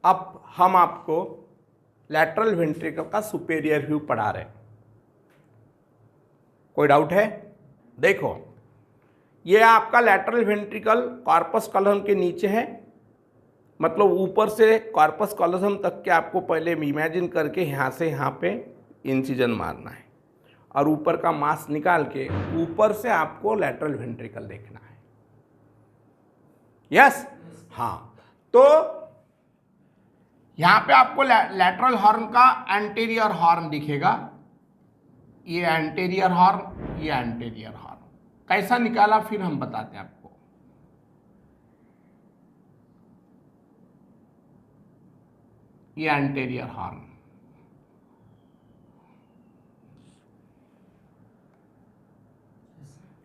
अब हम आपको लैटरल वेंट्रिकल का सुपेरियर व्यू पढ़ा रहे हैं। कोई डाउट है? देखो, ये आपका लैटरल वेंट्रिकल कॉर्पस कॉलोजम के नीचे है, मतलब ऊपर से कॉर्पस कॉलोजम तक के आपको पहले इमेजिन करके यहाँ से यहाँ पे इंसिजन मारना है और ऊपर का मास निकाल के ऊपर से आपको लैटरल वेंट्रिकल देखना है। यस? हाँ, तो यहाँ पे आपको लैटरल हॉर्न का एंटीरियर हॉर्न दिखेगा, ये एंटीरियर हॉर्न, ये एंटीरियर हॉर्न। कैसा निकाला फिर हम बताते हैं आपको। ये एंटीरियर हॉर्न,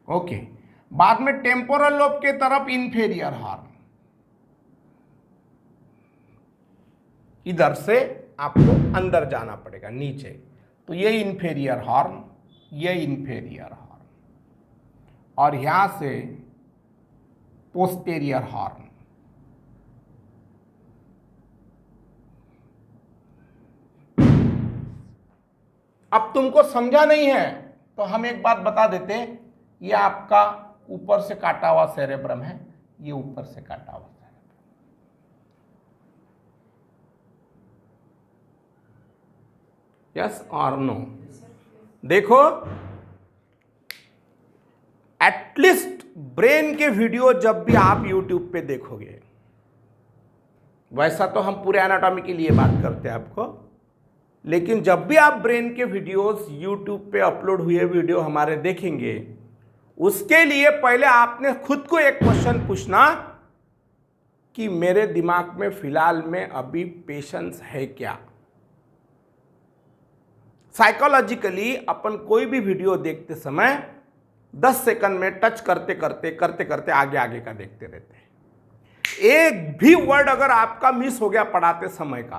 ओके। बाद में टेम्पोरल लोब के तरफ इंफेरियर हॉर्न, इधर से आपको अंदर जाना पड़ेगा नीचे, तो ये इंफेरियर हॉर्न, ये इंफेरियर हॉर्न, और यहां से पोस्टेरियर हॉर्न। अब तुमको समझा नहीं है तो हम एक बात बता देते, ये आपका ऊपर से काटा हुआ सेरेब्रम है, ये ऊपर से काटा हुआ सेरेब्रम। यस और नो? देखो, एटलीस्ट ब्रेन के वीडियो जब भी आप यूट्यूब पे देखोगे, वैसा तो हम पूरे एनाटॉमी के लिए बात करते हैं आपको, लेकिन जब भी आप ब्रेन के वीडियोस यूट्यूब पे अपलोड हुए वीडियो हमारे देखेंगे, उसके लिए पहले आपने खुद को एक क्वेश्चन पूछना कि मेरे दिमाग में फिलहाल में अभी पेशेंस है क्या। साइकोलॉजिकली अपन कोई भी वीडियो देखते समय 10 सेकंड में टच करते करते आगे आगे का देखते रहते हैं। एक भी वर्ड अगर आपका मिस हो गया पढ़ाते समय का,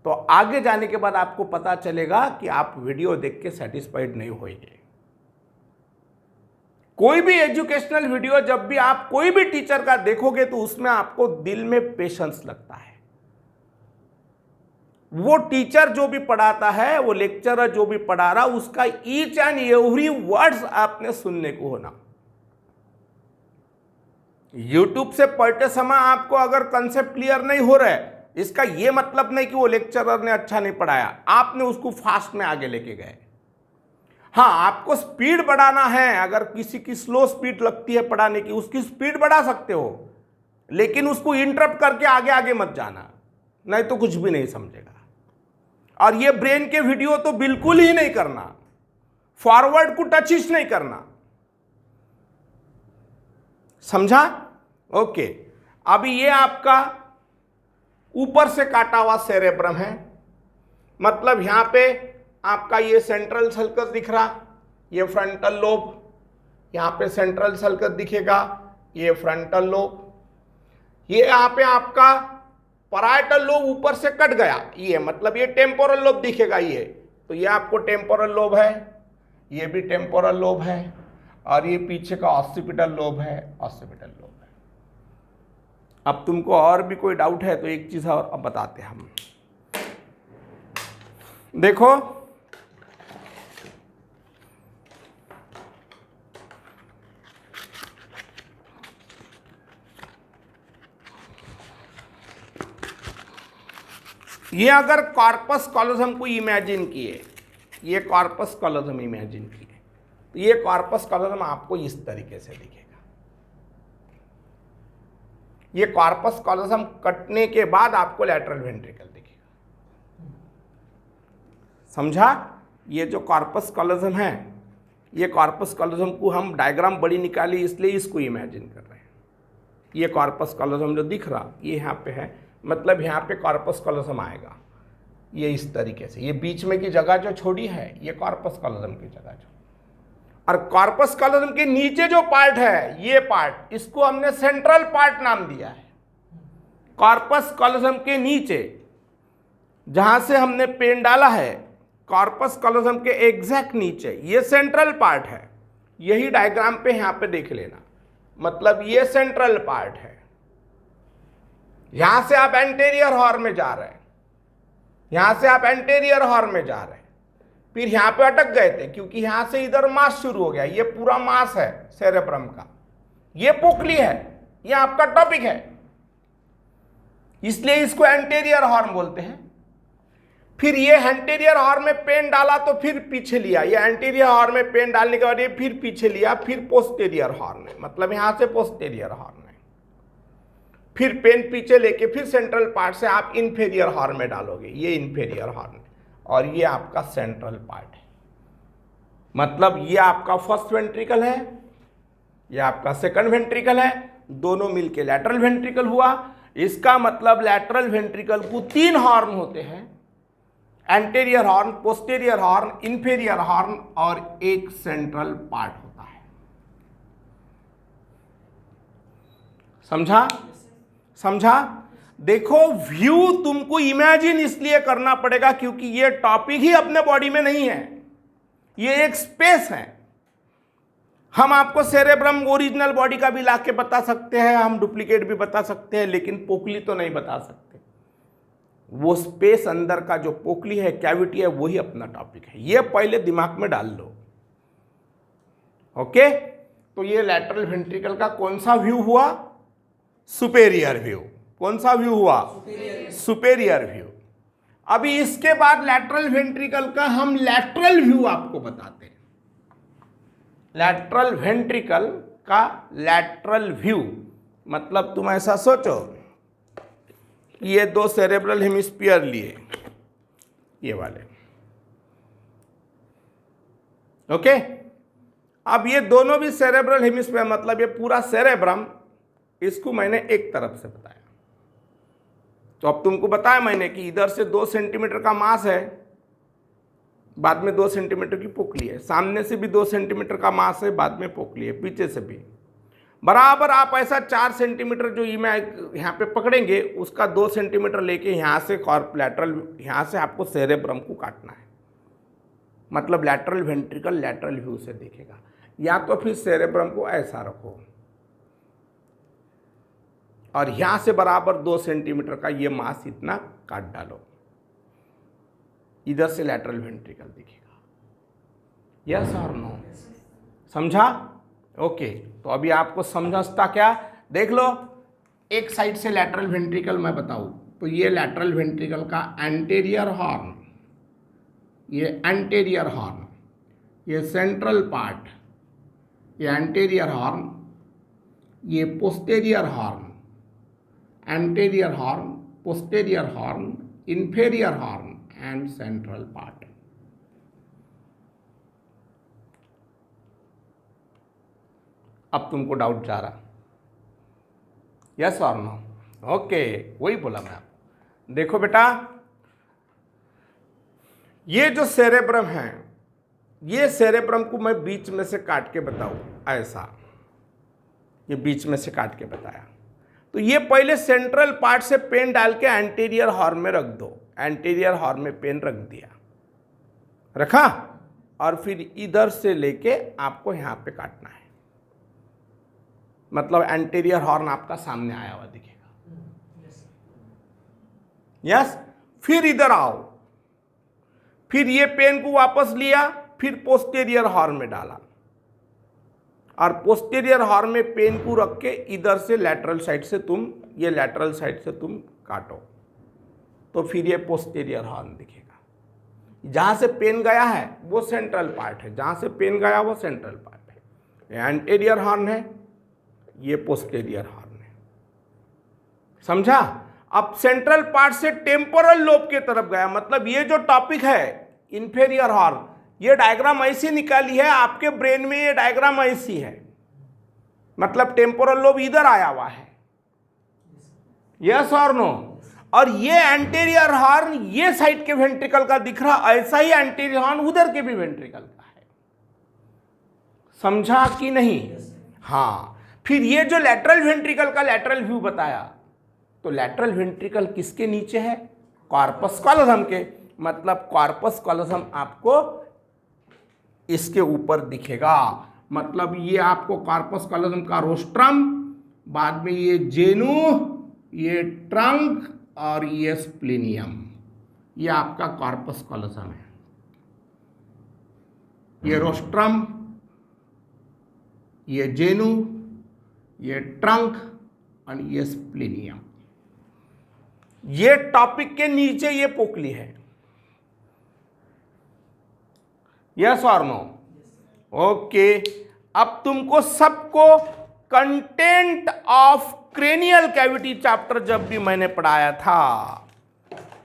तो आगे जाने के बाद आपको पता चलेगा कि आप वीडियो देख के सेटिस्फाइड नहीं होंगे। कोई भी एजुकेशनल वीडियो जब भी आप कोई भी टीचर का देखोगे तो उसमें आपको दिल में पेशेंस लगता है। वो टीचर जो भी पढ़ाता है, वो लेक्चरर जो भी पढ़ा रहा, उसका ईच एंड एवरी वर्ड्स आपने सुनने को होना। यूट्यूब से पढ़ते समय आपको अगर कंसेप्ट क्लियर नहीं हो रहा है, इसका यह मतलब नहीं कि वो लेक्चरर ने अच्छा नहीं पढ़ाया, आपने उसको फास्ट में आगे लेके गए। हाँ, आपको स्पीड बढ़ाना है, अगर किसी की स्लो स्पीड लगती है पढ़ाने की, उसकी स्पीड बढ़ा सकते हो, लेकिन उसको इंटरप्ट करके आगे आगे मत जाना, नहीं तो कुछ भी नहीं समझेगा। और ये ब्रेन के वीडियो तो बिल्कुल ही नहीं करना, फॉरवर्ड को टच ही नहीं करना, समझा? ओके। अभी ये आपका ऊपर से काटा हुआ सेरेब्रम है, मतलब यहां पे आपका ये सेंट्रल सल्कस दिख रहा, ये फ्रंटल लोब, यहां पे सेंट्रल सल्कस दिखेगा, ये फ्रंटल लोब, ये यहां पे आपका पैराइटल लोब ऊपर से कट गया, ये मतलब ये टेम्पोरल लोब दिखेगा, ये तो ये आपको टेम्पोरल लोब है, ये भी टेम्पोरल लोब है, और ये पीछे का ऑक्सीपिटल लोब है, ऑक्सीपिटल लोब है। अब तुमको और भी कोई डाउट है तो एक चीज और अब बताते हैं हम। देखो, ये अगर कॉर्पस कॉलोजम को इमेजिन किए, ये कॉर्पस कॉलोजम इमेजिन किए, तो ये कॉर्पस कॉलोजम आपको इस तरीके से दिखेगा। ये कॉर्पस कॉलोजम कटने के बाद आपको लैटरल वेंट्रिकल दिखेगा, समझा? ये जो कॉर्पस कॉलोजम है, ये कॉर्पस कॉलोजम को हम डायग्राम बड़ी निकाली इसलिए इसको इमेजिन कर रहे हैं। ये कॉर्पस कॉलोजम जो दिख रहा ये यहाँ पे है, मतलब यहाँ पे कॉर्पस कॉलोजम आएगा, ये इस तरीके से, ये बीच में की जगह जो छोड़ी है ये कॉर्पस कॉलोजम की जगह जो, और कॉर्पस कॉलोजम के नीचे जो पार्ट है ये पार्ट, इसको हमने सेंट्रल पार्ट नाम दिया है। कॉर्पस कॉलोजम के नीचे जहां से हमने पेन डाला है, कॉर्पस कॉलोजम के एग्जैक्ट नीचे ये सेंट्रल पार्ट है, यही डायग्राम पे यहां पे देख लेना, मतलब ये सेंट्रल पार्ट है, यहां से आप एंटीरियर हॉर्न में जा रहे हैं, यहां से आप एंटीरियर हॉर्न में जा रहे हैं, फिर यहां पे अटक गए थे क्योंकि यहां से इधर मास शुरू हो गया। ये पूरा मास है सेरेब्रम का, ये पोकली है, ये आपका टॉपिक है, इसलिए इसको एंटीरियर हॉर्न बोलते हैं। फिर ये एंटीरियर हॉर्न में पेन डाला तो फिर पीछे लिया, ये एंटीरियर हॉर्न में पेन डालने के बाद ये फिर पीछे लिया, फिर पोस्टेरियर हॉर्न है, मतलब यहां से पोस्टेरियर हॉर्न है, फिर पेन पीछे लेके फिर सेंट्रल पार्ट से आप इंफेरियर हॉर्न में डालोगे, ये इंफेरियर हॉर्न है, और ये आपका सेंट्रल पार्ट है। मतलब ये आपका फर्स्ट वेंट्रिकल है, ये आपका सेकंड वेंट्रिकल है, दोनों मिलके लैटरल वेंट्रिकल हुआ। इसका मतलब लैटरल वेंट्रिकल को 3 हॉर्न होते हैं, anterior horn, posterior horn, inferior horn, और एक सेंट्रल पार्ट होता है। समझा? समझा? देखो, व्यू तुमको इमेजिन इसलिए करना पड़ेगा क्योंकि ये टॉपिक ही अपने बॉडी में नहीं है, ये एक स्पेस है। हम आपको सेरेब्रम ओरिजिनल बॉडी का भी लाके बता सकते हैं, हम डुप्लीकेट भी बता सकते हैं, लेकिन पोकली तो नहीं बता सकते। वो स्पेस अंदर का जो पोकली है, कैविटी है, वही अपना टॉपिक है। ये पहले दिमाग में डाल लो। ओके, तो ये लैटरल वेंट्रिकल का कौन सा व्यू हुआ? Superior view. कौन सा व्यू हुआ? Superior view. अभी इसके बाद लैटरल वेंट्रिकल का हम लैटरल व्यू आपको बताते हैं। लैटरल वेंट्रिकल का लैटरल व्यू मतलब तुम ऐसा सोचो, ये 2 सेरेब्रल हेमिस्फीयर लिए, ये वाले, ओके। अब ये दोनों भी सेरेब्रल हेमिस्फीयर मतलब ये पूरा सेरेब्रम, इसको मैंने एक तरफ से बताया। तो अब तुमको बताया मैंने कि इधर से 2 सेंटीमीटर का मास है, बाद में 2 सेंटीमीटर की पोकली है, सामने से भी 2 सेंटीमीटर का मास है, बाद में पोकली है, पीछे से भी बराबर। आप ऐसा 4 सेंटीमीटर जो यहाँ पे पकड़ेंगे, उसका 2 सेंटीमीटर लेके यहाँ से लैटरल, यहाँ से आपको सेरेब्रम को काटना है। मतलब लैटरल वेंट्रिकल लैटरल व्यू से देखेगा, या तो फिर सेरेब्रम को ऐसा रखो और यहाँ से बराबर 2 सेंटीमीटर का ये मास इतना काट डालो, इधर से लैटरल वेंट्रिकल दिखेगा। यस और नो? समझा? ओके, तो अभी आपको समझता क्या? देख लो, एक साइड से लैटरल वेंट्रिकल मैं बताऊं तो ये लैटरल वेंट्रिकल का एंटीरियर हॉर्न, ये एंटीरियर हॉर्न, ये सेंट्रल पार्ट, ये एंटीरियर हॉर्न, ये posterior horn, anterior horn, posterior horn, inferior horn and central part. अब तुमको डाउट जा रहा? यस और नो? ओके, वही बोला मैं आपको। देखो बेटा, ये जो सेरेब्रम है, ये सेरेब्रम को मैं बीच में से काट के बताऊं, ऐसा, ये बीच में से काट के बताया। तो ये पहले सेंट्रल पार्ट से पेन डाल के एंटीरियर हॉर्न में रख दो, एंटीरियर हॉर्न में पेन रख दिया, रखा, और फिर इधर से लेके आपको यहां पे काटना है। मतलब एंटीरियर हॉर्न आपका सामने आया हुआ दिखेगा। यस, फिर इधर आओ, फिर ये पेन को वापस लिया, फिर पोस्टेरियर हॉर्न में डाला, और पोस्टेरियर हॉर्न में पेन को रख के इधर से लैटरल साइड से तुम, ये लैटरल साइड से तुम काटो, तो फिर ये पोस्टेरियर हॉर्न दिखेगा। जहां से पेन गया है वो सेंट्रल पार्ट है, जहां से पेन गया वो सेंट्रल पार्ट है। ये एंटीरियर हॉर्न है, ये पोस्टेरियर हॉर्न है। समझा? अब सेंट्रल पार्ट से टेम्पोरल लोब के तरफ गया, मतलब ये जो टॉपिक है इंफेरियर हॉर्न, ये डायग्राम ऐसी निकाली है आपके ब्रेन में, ये डायग्राम ऐसी है, मतलब टेम्पोरल लोब इधर आया हुआ है। यस और नो? और ये एंटीरियर हॉर्न ये साइड के वेंट्रिकल का दिख रहा, ऐसा ही एंटीरियर हॉर्न उधर के भी वेंट्रिकल का है। समझा कि नहीं? हाँ। फिर ये जो लैटरल वेंट्रिकल का लैटरल व्यू बताया, तो लैटरल वेंट्रिकल किसके नीचे है? कॉर्पस कॉलोजम के, मतलब कॉर्पस कॉलोजम आपको इसके ऊपर दिखेगा। मतलब ये आपको कॉर्पस कॉलोजम का रोस्ट्रम, बाद में ये जेनु, ये ट्रंक और ये स्प्लेनियम, ये आपका कॉर्पस कॉलोसम है। ये रोस्ट्रम, ये जेनु, ये ट्रंक और ये स्प्लेनियम। ये टॉपिक के नीचे ये पोकली है। यस और नो? ओके। अब तुमको सबको content of cranial cavity chapter जब भी मैंने पढ़ाया था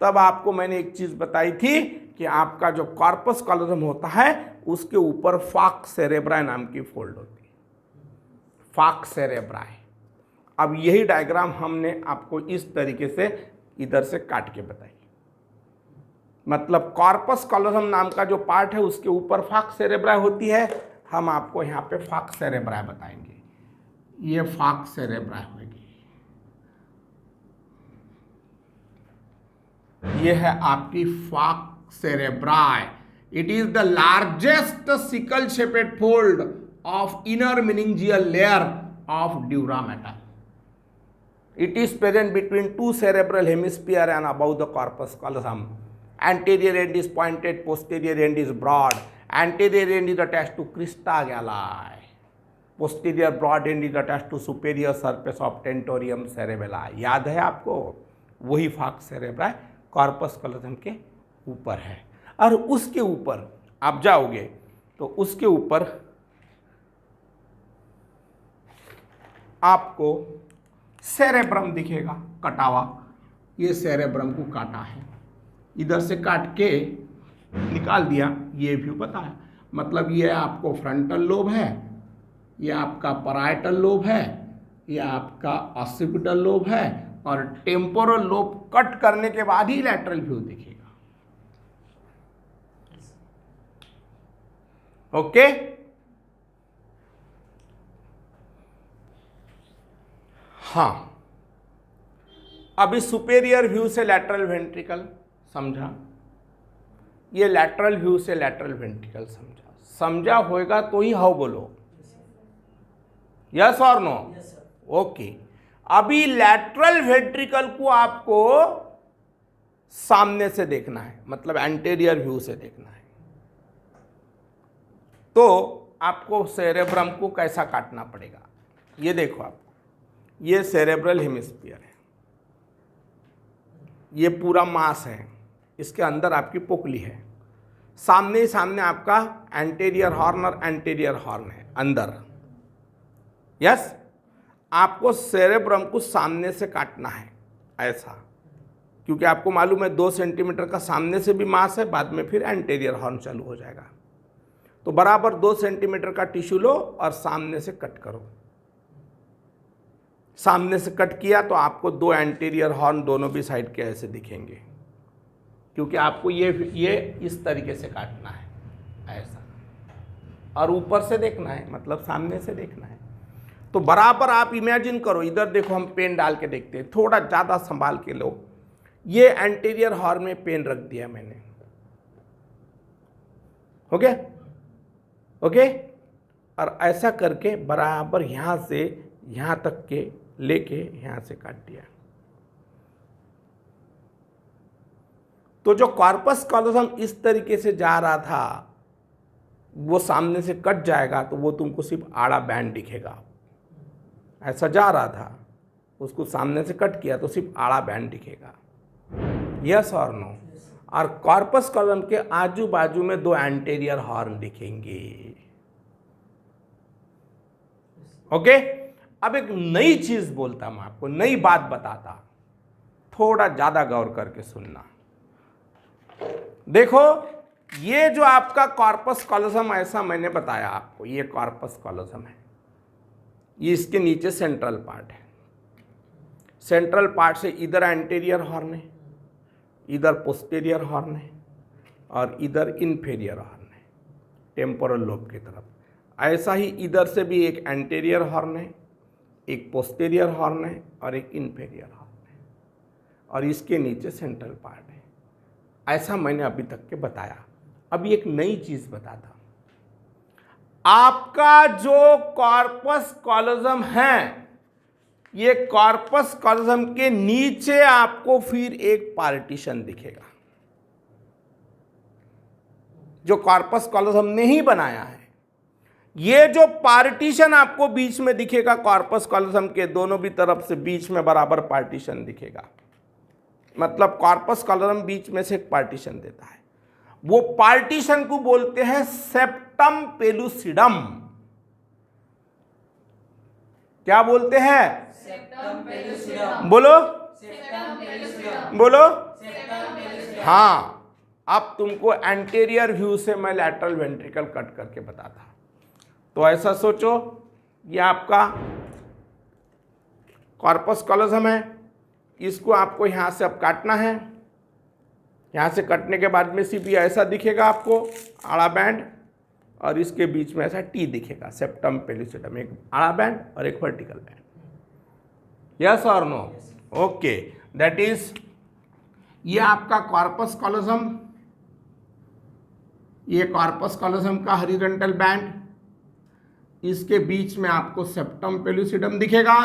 तब आपको मैंने एक चीज बताई थी कि आपका जो कॉर्पस कॉलोसम होता है उसके ऊपर फाक्स सेरेब्राई नाम की फोल्ड होती है, फाक्स सेरेब्राई। अब यही डायग्राम हमने आपको इस तरीके से इधर से काट के बताई। मतलब कॉर्पस कॉलोसम नाम का जो पार्ट है उसके ऊपर फाक्स सेरेब्राई होती है। हम आपको यहाँ पे फाक्स सेरेब्राई बताएंगे। ये फाक्स सेरेब्राई होगी, ये है आपकी fox cerebri. It is the largest sickle shaped fold of inner meningeal layer of dura metal. It is present between two cerebral hemisphere and above the corpus callosum. Anterior end is pointed, posterior end is broad. Anterior end is attached to crista galli. Posterior broad end is attached to superior surface of tentorium cerebelli. याद है आपको? वही fox cerebri corpus callosum के ऊपर है। और उसके ऊपर आप जाओगे तो उसके ऊपर आपको सेरेब्रम दिखेगा कटा हुआ। ये सेरेब्रम को काटा है, इधर से काट के निकाल दिया, ये व्यू बताया। मतलब ये आपको फ्रंटल लोब है, ये आपका पैराइटल लोब है, ये आपका ऑक्सीपिटल लोब है और टेम्पोरल लोब कट करने के बाद ही लैटरल व्यू दिखेगा। ओके? हाँ, अभी सुपेरियर व्यू से लैटरल वेंट्रिकल समझा, ये लैटरल व्यू से लैटरल वेंट्रिकल समझा। समझा होएगा तो ही हाउ बोलो, यस और नो? ओके। अभी लैटरल वेंट्रिकल को आपको सामने से देखना है, मतलब एंटेरियर व्यू से देखना है। तो आपको सेरेब्रम को कैसा काटना पड़ेगा, ये देखो। आपको ये सेरेब्रल हेमिस्फीयर है, ये पूरा मास है, इसके अंदर आपकी पोकली है। सामने ही सामने आपका एंटेरियर हॉर्न और एंटेरियर हॉर्न है अंदर। यस, आपको सेरेब्रम को सामने से काटना है ऐसा, क्योंकि आपको मालूम है 2 सेंटीमीटर का सामने से भी मास है, बाद में फिर एंटेरियर हॉर्न चालू हो जाएगा। तो बराबर 2 सेंटीमीटर का टिश्यू लो और सामने से कट करो। सामने से कट किया तो आपको 2 एंटीरियर हॉर्न दोनों भी साइड के ऐसे दिखेंगे, क्योंकि आपको ये इस तरीके से काटना है ऐसा, और ऊपर से देखना है, मतलब सामने से देखना है। तो बराबर आप इमेजिन करो, इधर देखो, हम पेन डाल के देखते हैं, थोड़ा ज़्यादा संभाल के लो। ये एंटीरियर हॉर्न में पेन रख दिया मैंने, हो गया? ओके। और ऐसा करके बराबर यहाँ से यहाँ तक के लेके यहाँ से काट दिया। तो जो कॉर्पस कॉलोसम इस तरीके से जा रहा था वो सामने से कट जाएगा, तो वो तुमको सिर्फ आड़ा बैंड दिखेगा। ऐसा जा रहा था, उसको सामने से कट किया तो सिर्फ आड़ा बैंड दिखेगा। यस और नो? और कॉर्पस कॉलोसम के आजू बाजू में 2 एंटीरियर हॉर्न दिखेंगे। ओके? अब एक नई चीज बोलता मैं आपको, नई बात बताता, थोड़ा ज्यादा गौर करके सुनना। देखो, ये जो आपका कॉर्पस कॉलोसम ऐसा मैंने बताया आपको, ये कॉर्पस कॉलोसम है, ये इसके नीचे सेंट्रल पार्ट है। सेंट्रल पार्ट से इधर एंटीरियर हॉर्न है, इधर पोस्टीरियर हॉर्न है और इधर इन्फीरियर हॉर्न है टेम्पोरल लोब की तरफ। ऐसा ही इधर से भी एक एंटीरियर हॉर्न है, एक पोस्टीरियर हॉर्न है और एक इन्फीरियर हॉर्न है, और इसके नीचे सेंट्रल पार्ट है। ऐसा मैंने अभी तक के बताया। अभी एक नई चीज बताता, आपका जो कॉर्पस कॉलोसम है ये कॉर्पस कॉलोजम के नीचे आपको फिर एक पार्टीशन दिखेगा, जो कॉर्पस कॉलोजम ने ही बनाया है। ये जो पार्टीशन आपको बीच में दिखेगा, कॉर्पस कॉलोजम के दोनों भी तरफ से बीच में बराबर पार्टीशन दिखेगा, मतलब कॉर्पस कॉलोजम बीच में से एक पार्टीशन देता है। वो पार्टीशन को बोलते हैं सेप्टम पेलुसिडम। क्या बोलते हैं? सेप्टम पेलुसिडम। बोलो, सेप्टम पेलुसिडम। बोलो। सेप्टम पेलुसिडम। हाँ, अब तुमको एंटीरियर व्यू से मैं लैटरल वेंट्रिकल कट करके बताता। तो ऐसा सोचो, ये आपका कॉर्पस कॉलोजम है, इसको आपको यहाँ से अब काटना है। यहाँ से कटने के बाद में सिर्फ ऐसा दिखेगा आपको आड़ा बैंड, और इसके बीच में ऐसा टी दिखेगा, सेप्टम पेलुसिडम, एक आड़ा बैंड और एक वर्टिकल बैंड। यस और नो? ओके, दैट इज ये आपका कॉर्पस कॉलोजम, ये कॉर्पस कॉलोजम का हॉरिजॉन्टल बैंड, इसके बीच में आपको सेप्टम पेलुसिडम दिखेगा,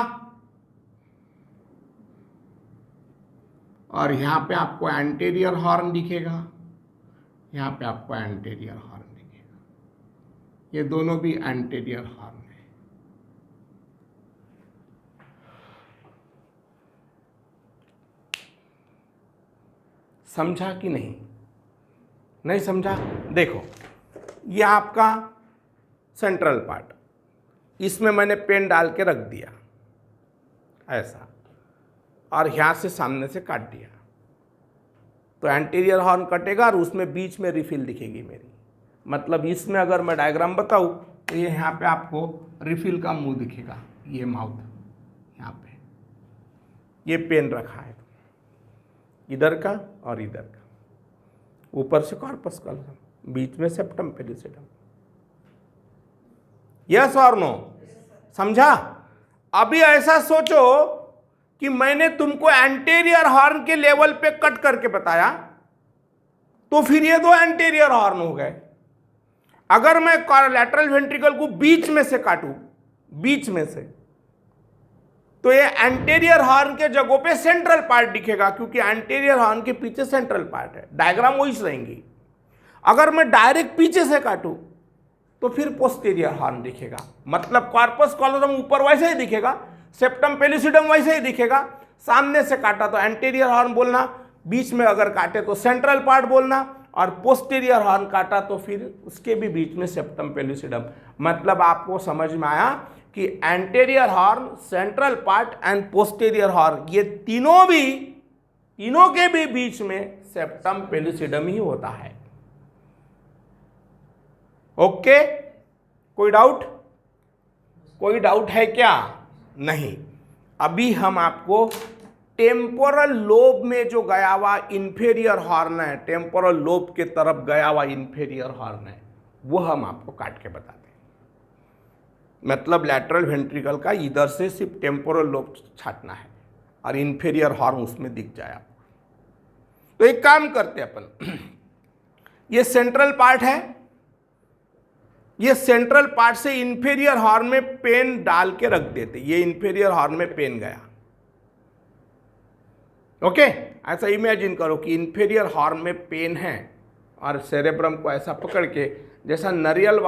और यहां पे आपको एंटीरियर हॉर्न दिखेगा, यहां पे आपको एंटीरियर हॉर्न दिखेगा। ये दोनों भी एंटीरियर हॉर्न है। समझा कि नहीं? नहीं समझा? देखो, ये आपका सेंट्रल पार्ट, इसमें मैंने पेन डाल के रख दिया ऐसा, और यहाँ से सामने से काट दिया, तो एंटीरियर हॉर्न कटेगा और उसमें बीच में रिफिल दिखेगी मेरी। मतलब इसमें अगर मैं डायग्राम बताऊँ तो ये यहाँ पे आपको रिफिल का मुंह दिखेगा, ये माउथ यहाँ पे, ये पेन रखा है इधर का और इधर का, ऊपर से कॉर्पस कॉलोजम, बीच में सेप्टम पेलुसिडम। यस और नो? समझा? अभी ऐसा सोचो कि मैंने तुमको एंटीरियर हॉर्न के लेवल पे कट करके बताया, तो फिर ये दो एंटीरियर हॉर्न हो गए। अगर मैं लैटरल वेंट्रिकल को बीच में से काटूं, बीच में से, तो ये एंटीरियर हॉर्न के जगहों पे सेंट्रल पार्ट दिखेगा, क्योंकि एंटीरियर हॉर्न के पीछे सेंट्रल पार्ट है, डायग्राम वही रहेंगी। अगर मैं डायरेक्ट पीछे से काटूं तो फिर पोस्टीरियर हॉर्न दिखेगा, मतलब कॉर्पस कॉलोजम ऊपर वैसे ही दिखेगा, सेप्टम पेलुसिडम वैसे ही दिखेगा। सामने से काटा तो एंटीरियर हॉर्न बोलना, बीच में अगर काटे तो सेंट्रल पार्ट बोलना, और पोस्टीरियर हॉर्न काटा तो फिर उसके भी बीच में सेप्टम पेलुसिडम। मतलब आपको समझ में आया कि anterior horn, central part and posterior horn, ये तीनों के भी बीच में सेप्टम पेलुसिडम ही होता है। ओके, कोई डाउट? कोई डाउट है क्या? नहीं। अभी हम आपको टेम्पोरल लोब में जो गया हुआ इंफेरियर हॉर्न है, टेम्पोरल लोब के तरफ गया हुआ इंफेरियर हॉर्न है, वो हम आपको काट के बताते हैं। मतलब लैटरल वेंट्रिकल का इधर से सिर्फ टेम्पोरल लोब छाटना है और इंफेरियर हॉर्न उसमें दिख जाए आपको। तो एक काम करते हैं अपन, ये सेंट्रल पार्ट है, ये सेंट्रल पार्ट से इंफेरियर हॉर्न में पेन डाल के रख देते। ये इंफेरियर हॉर्न में पेन गया, ओके। ऐसा इमेजिन करो कि इंफेरियर हॉर्न में पेन है और सेरेब्रम को ऐसा पकड़ के, जैसा नारियल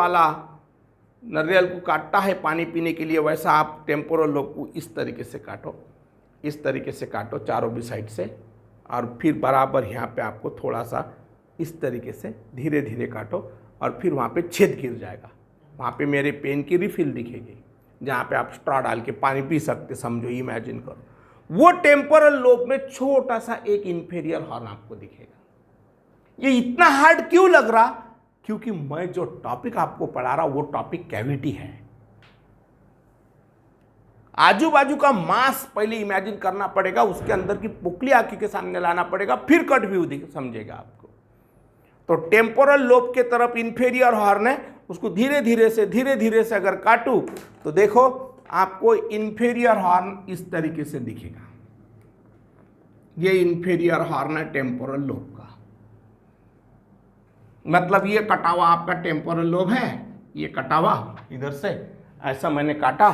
को काटता है पानी पीने के लिए, वैसा आप टेम्पोरल लोब को इस तरीके से काटो, इस तरीके से काटो चारों भी साइड से, और फिर बराबर यहाँ पे आपको थोड़ा सा इस तरीके से धीरे धीरे काटो, और फिर वहाँ पे छेद गिर जाएगा, वहाँ पे मेरे पेन की रिफिल दिखेगी, जहाँ पे आप स्ट्रॉ डाल के पानी पी सकते, समझो, इमेजिन करो। वो टेम्पोरल लोब में छोटा सा एक इंफेरियर हॉर्न आपको दिखेगा। ये इतना हार्ड क्यों लग रहा? क्योंकि मैं जो टॉपिक आपको पढ़ा रहा हूं वो टॉपिक कैविटी है। आजू बाजू का मास पहले इमेजिन करना पड़ेगा, उसके अंदर की पुकली आंखी के सामने लाना पड़ेगा, फिर कट व्यू समझेगा आपको। तो टेम्पोरल लोब के तरफ इंफेरियर हॉर्न है, उसको धीरे धीरे से अगर काटूं तो देखो आपको इंफेरियर हॉर्न इस तरीके से दिखेगा। ये इंफेरियर हॉर्न है टेम्पोरल लोब का, मतलब ये कटा हुआ आपका टेम्पोरल लोब है, ये कटा हुआ इधर से ऐसा मैंने काटा,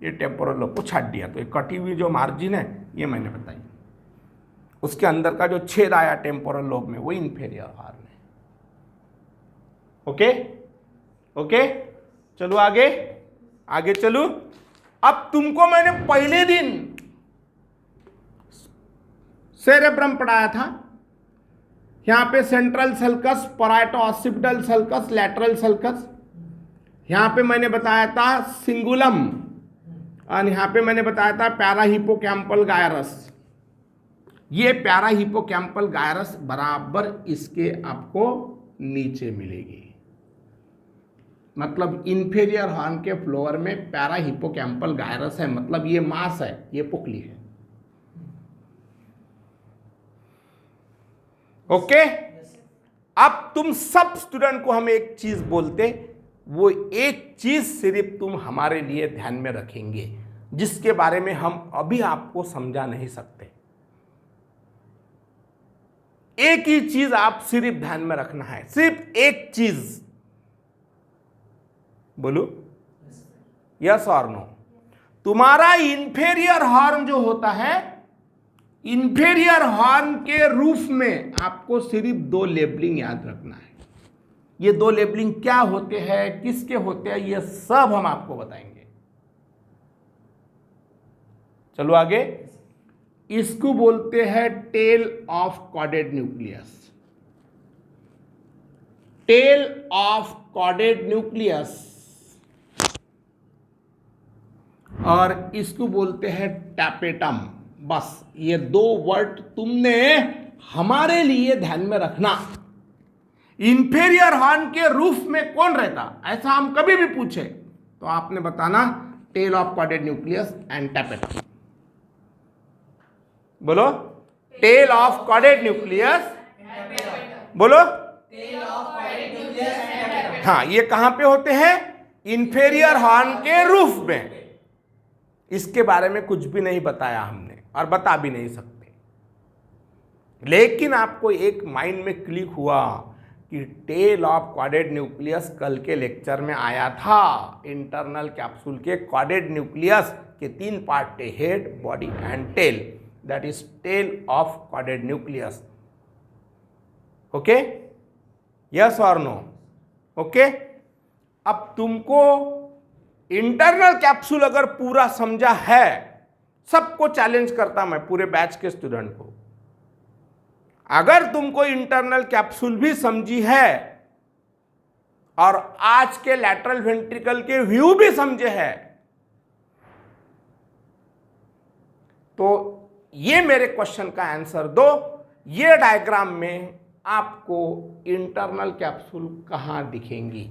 ये टेम्पोरल लोब को छाट दिया, तो ये कटी हुई जो मार्जिन है ये मैंने बताई, उसके अंदर का जो छेद आया टेम्पोरल लोब में वो इंफीरियर हॉर्न है। ओके ओके, चलो आगे आगे चलो। अब तुमको मैंने पहले दिन सेरेब्रम पढ़ाया था, यहां पे central sulcus, parieto occipital sulcus, lateral sulcus, यहां पे मैंने बताया था सिंगुलम, और यहां पे मैंने बताया था पैराहिपोकैम्पल गायरस। ये पैराहिपोकैम्पल गायरस बराबर इसके आपको नीचे मिलेगी, मतलब इंफीरियर हॉर्न के फ्लोर में पैराहिपोकैम्पल गायरस है, मतलब ये मांस है, ये पुकली है। ओके, अब तुम सब स्टूडेंट को हम एक चीज बोलते, वो एक चीज सिर्फ तुम हमारे लिए ध्यान में रखेंगे, जिसके बारे में हम अभी आपको समझा नहीं सकते। एक ही चीज आप सिर्फ ध्यान में रखना है, सिर्फ एक चीज, बोलो यस और नो। तुम्हारा इंफीरियर हॉर्न जो होता है, इंफीरियर हॉर्न के रूफ में आपको सिर्फ दो लेबलिंग याद रखना है। ये दो लेबलिंग क्या होते हैं, किसके होते हैं, ये सब हम आपको बताएंगे। चलो आगे, इसको बोलते हैं tail of caudate nucleus, tail of caudate nucleus, और इसको बोलते हैं टैपेटम। बस ये दो वर्ड तुमने हमारे लिए ध्यान में रखना। इंफीरियर हॉर्न के रूफ में कौन रहता, ऐसा हम कभी भी पूछे तो आपने बताना tail of caudate nucleus and tapetum. बोलो टेल ऑफ कॉर्डेड न्यूक्लियस, बोलो। हाँ, ये कहां पे होते हैं, इंफीरियर हॉर्न के रूफ में। इसके बारे में कुछ भी नहीं बताया हमने और बता भी नहीं सकते, लेकिन आपको एक माइंड में क्लिक हुआ कि टेल ऑफ कॉर्डेड न्यूक्लियस कल के लेक्चर में आया था। इंटरनल कैप्सूल के कॉर्डेड न्यूक्लियस के तीन पार्ट थे, head, body and tail, that is tail of caudate nucleus. Okay, yes और नो? ओके, अब तुमको इंटरनल कैप्सूल अगर पूरा समझा है, सबको चैलेंज करता मैं, पूरे बैच के स्टूडेंट को, अगर तुमको इंटरनल कैप्सूल भी समझी है और आज के लैटरल वेंट्रिकल के व्यू भी समझे हैं, तो ये मेरे क्वेश्चन का आंसर दो। ये डायग्राम में आपको इंटरनल कैप्सूल कहां दिखेंगी?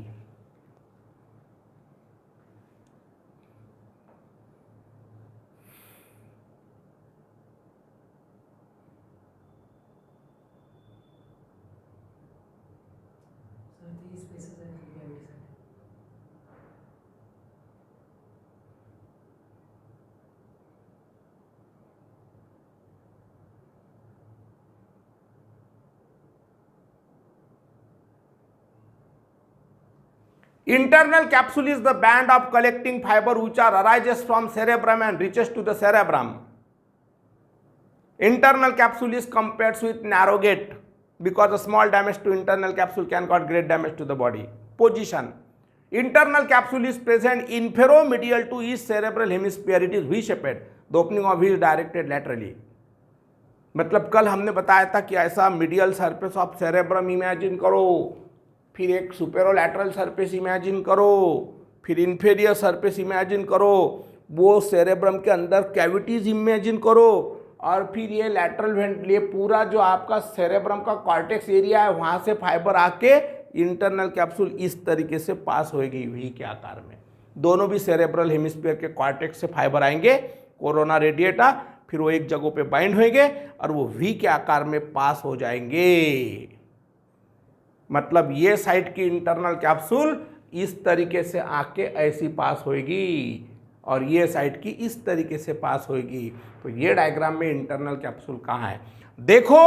Internal capsule is the band of collecting fiber which are arises from cerebrum and reaches to the cerebrum. Internal capsule is compared with narrow gate because a small damage to internal capsule can cause great damage to the body. Position. Internal capsule is present inferomedial to each cerebral hemisphere. It is V-shaped. The opening of V is directed laterally. मतलब कल हमने बताया था कि ऐसा medial surface of cerebrum imagine करो, फिर एक सुपेरोलैटरल सरफेस इमेजिन करो, फिर इंफीरियर सरफेस इमेजिन करो, वो सेरेब्रम के अंदर कैविटीज इमेजिन करो, और फिर ये लैटरल वेंट्रिकल, ये पूरा जो आपका सेरेब्रम का कॉर्टेक्स एरिया है, वहाँ से फाइबर आके इंटरनल कैप्सूल इस तरीके से पास होगी वी के आकार में। दोनों भी सेरेब्रल हेमिस्फीयर के कॉर्टेक्स से फाइबर आएंगे, कोरोना रेडिएटा, फिर वो एक जगह पे बाइंड होंगे और वो वी के आकार में पास हो जाएंगे। मतलब ये साइड की इंटरनल कैप्सूल इस तरीके से आके ऐसी पास होगी और ये साइड की इस तरीके से पास होगी। तो ये डायग्राम में इंटरनल कैप्सूल कहाँ है? देखो,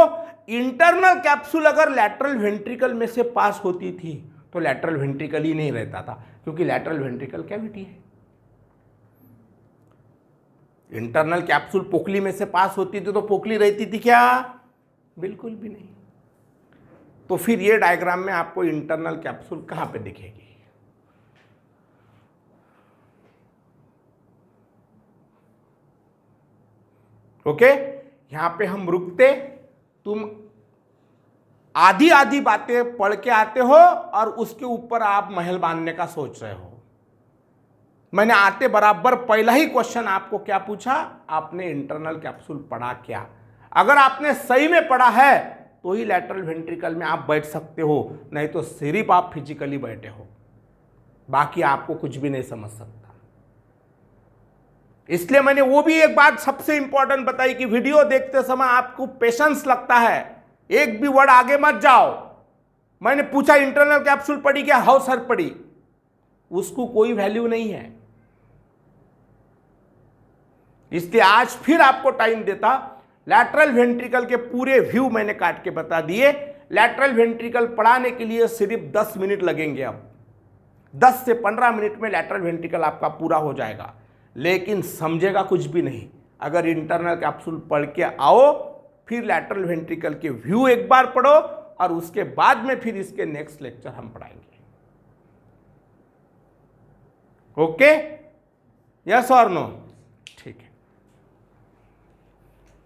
इंटरनल कैप्सूल अगर लैटरल वेंट्रिकल में से पास होती थी तो लैटरल वेंट्रिकल ही नहीं रहता था, क्योंकि लैटरल वेंट्रिकल कैविटी है। इंटरनल कैप्सूल पोकली में से पास होती थी तो पोकली रहती थी क्या? बिल्कुल भी नहीं। तो फिर ये डायग्राम में आपको इंटरनल कैप्सूल कहां पे दिखेगी? ओके, यहां पे हम रुकते, तुम आधी आधी बातें पढ़ के आते हो और उसके ऊपर आप महल बांधने का सोच रहे हो। मैंने आते बराबर पहला ही क्वेश्चन आपको क्या पूछा? आपने इंटरनल कैप्सूल पढ़ा क्या? अगर आपने सही में पढ़ा है तो ही लैटरल वेंट्रिकल में आप बैठ सकते हो, नहीं तो सिर्फ आप फिजिकली बैठे हो, बाकी आपको कुछ भी नहीं समझ सकता। इसलिए मैंने वो भी एक बात सबसे इंपॉर्टेंट बताई कि वीडियो देखते समय आपको पेशेंस लगता है, एक भी वर्ड आगे मत जाओ। मैंने पूछा इंटरनल कैप्सूल पढ़ी क्या? हाउ सर पढ़ी। उसको कोई वैल्यू नहीं है। इसलिए आज फिर आपको टाइम देता, लैटरल वेंट्रिकल के पूरे व्यू मैंने काट के बता दिए। लैटरल वेंट्रिकल पढ़ाने के लिए सिर्फ 10 मिनट लगेंगे। अब 10 से 15 मिनट में लैटरल वेंट्रिकल आपका पूरा हो जाएगा, लेकिन समझेगा कुछ भी नहीं। अगर इंटरनल कैप्सूल पढ़ के आओ, फिर लैटरल वेंट्रिकल के व्यू एक बार पढ़ो और उसके बाद में फिर इसके नेक्स्ट लेक्चर हम पढ़ाएंगे। ओके, यस और नो?